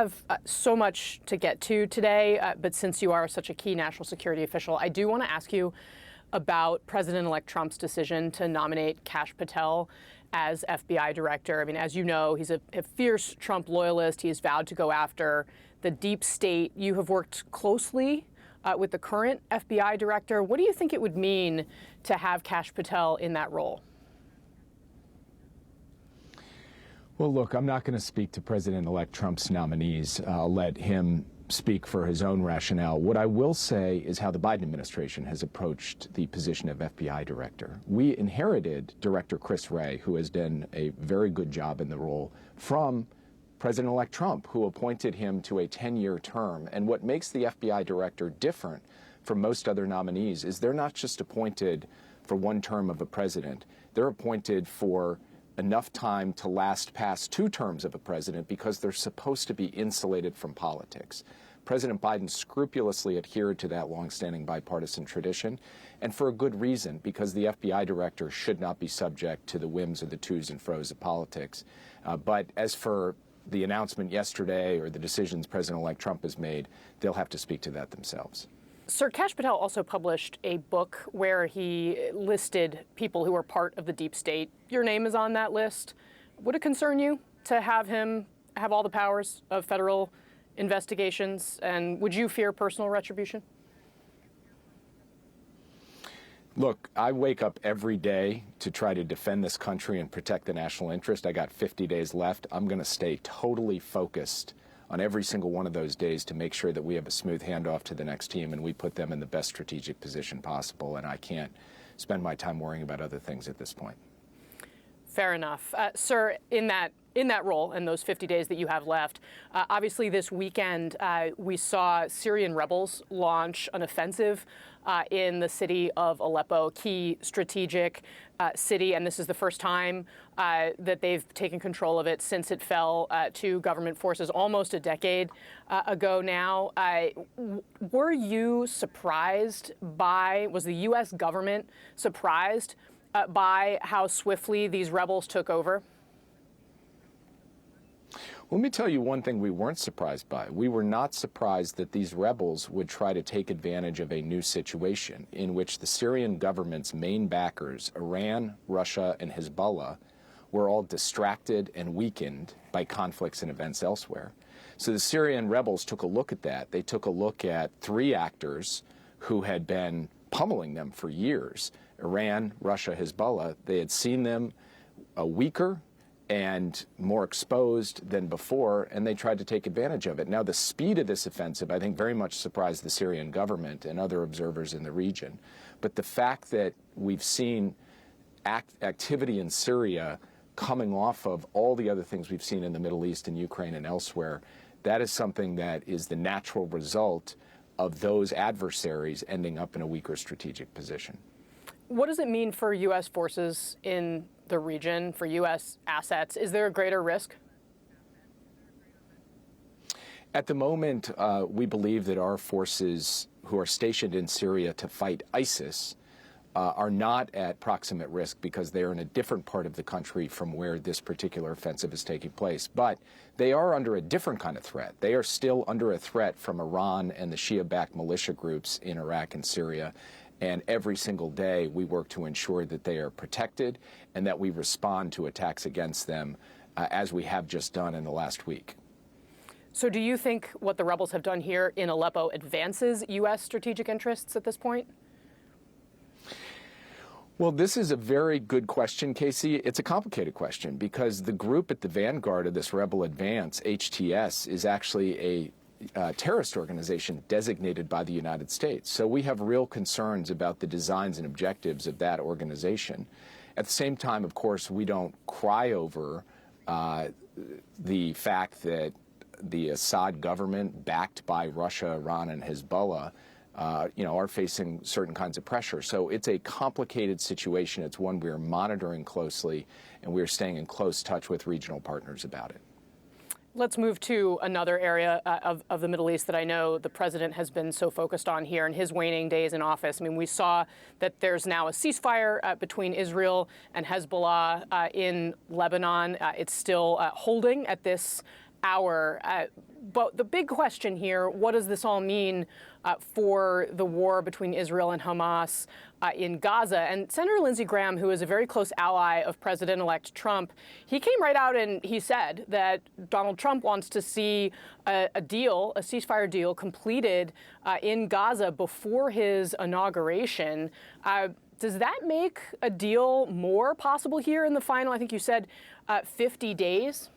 have so much to get to today, but since you are such a key national security official, I do want to ask you about President-elect Trump's decision to nominate Kash Patel as FBI director. I mean, as you know, he's a fierce Trump loyalist. He has vowed to go after the deep state. You have worked closely with the current FBI director. What do you think it would mean to have Kash Patel in that role? Well, look, I'm not going to speak to President-elect Trump's nominees. I'll let him speak for his own rationale. What I will say is how the Biden administration has approached the position of FBI director. We inherited Director Chris Wray, who has done a very good job in the role, from President-elect Trump, who appointed him to a 10-year term. And what makes the FBI director different from most other nominees is they're not just appointed for one term of a president. They're appointed for enough time to last past 2 terms of a president because they're supposed to be insulated from politics. President Biden scrupulously adhered to that longstanding bipartisan tradition, and for a good reason, because the FBI director should not be subject to the whims or the to's and fro's of politics. But as for the announcement yesterday or the decisions President-elect Trump has made, they'll have to speak to that themselves. Sir, Kash Patel also published a book where he listed people who are part of the deep state. Your name is on that list. Would it concern you to have him have all the powers of federal investigations? And would you fear personal retribution? Look, I wake up every day to try to defend this country and protect the national interest. I got 50 days left. I'm going to stay totally focused on every single one of those days to make sure that we have a smooth handoff to the next team and we put them in the best strategic position possible. And I can't spend my time worrying about other things at this point. Fair enough. Sir, in that role, in those 50 days that you have left, obviously this weekend we saw Syrian rebels launch an offensive in the city of Aleppo, a key strategic city, and this is the first time that they've taken control of it since it fell to government forces almost a decade ago now. Were you surprised was the U.S. government surprised by how swiftly these rebels took over? Let me tell you one thing we weren't surprised by. We were not surprised that these rebels would try to take advantage of a new situation in which the Syrian government's main backers, Iran, Russia, and Hezbollah, were all distracted and weakened by conflicts and events elsewhere. So the Syrian rebels took a look at that. They took a look at 3 actors who had been pummeling them for years, Iran, Russia, Hezbollah. They had seen them weaker and more exposed than before, and they tried to take advantage of it. Now, the speed of this offensive, I think, very much surprised the Syrian government and other observers in the region. But the fact that we've seen activity in Syria coming off of all the other things we've seen in the Middle East and Ukraine and elsewhere, that is something that is the natural result of those adversaries ending up in a weaker strategic position. What does it mean for U.S. forces in the region, for U.S. assets? Is there a greater risk? At the moment, we believe that our forces who are stationed in Syria to fight ISIS are not at proximate risk because they are in a different part of the country from where this particular offensive is taking place. But they are under a different kind of threat. They are still under a threat from Iran and the Shia-backed militia groups in Iraq and Syria. And every single day we work to ensure that they are protected and that we respond to attacks against them as we have just done in the last week. So do you think what the rebels have done here in Aleppo advances U.S. strategic interests at this point? Well, this is a very good question, Casey. It's a complicated question because the group at the vanguard of this rebel advance, HTS, is actually a terrorist organization designated by the United States. So we have real concerns about the designs and objectives of that organization. At the same time, of course, we don't cry over the fact that the Assad government, backed by Russia, Iran, and Hezbollah, are facing certain kinds of pressure. So it's a complicated situation. It's one we are monitoring closely, and we are staying in close touch with regional partners about it. Let's move to another area of the Middle East that I know the president has been so focused on here in his waning days in office. I mean, we saw that there's now a ceasefire between Israel and Hezbollah in Lebanon. It's still holding at this hour. But the big question here, what does this all mean for the war between Israel and Hamas in Gaza? And Senator Lindsey Graham, who is a very close ally of President-elect Trump, he came right out and he said that Donald Trump wants to see a deal, a ceasefire deal, completed in Gaza before his inauguration. Does that make a deal more possible here in the final, I think you said, 50 days?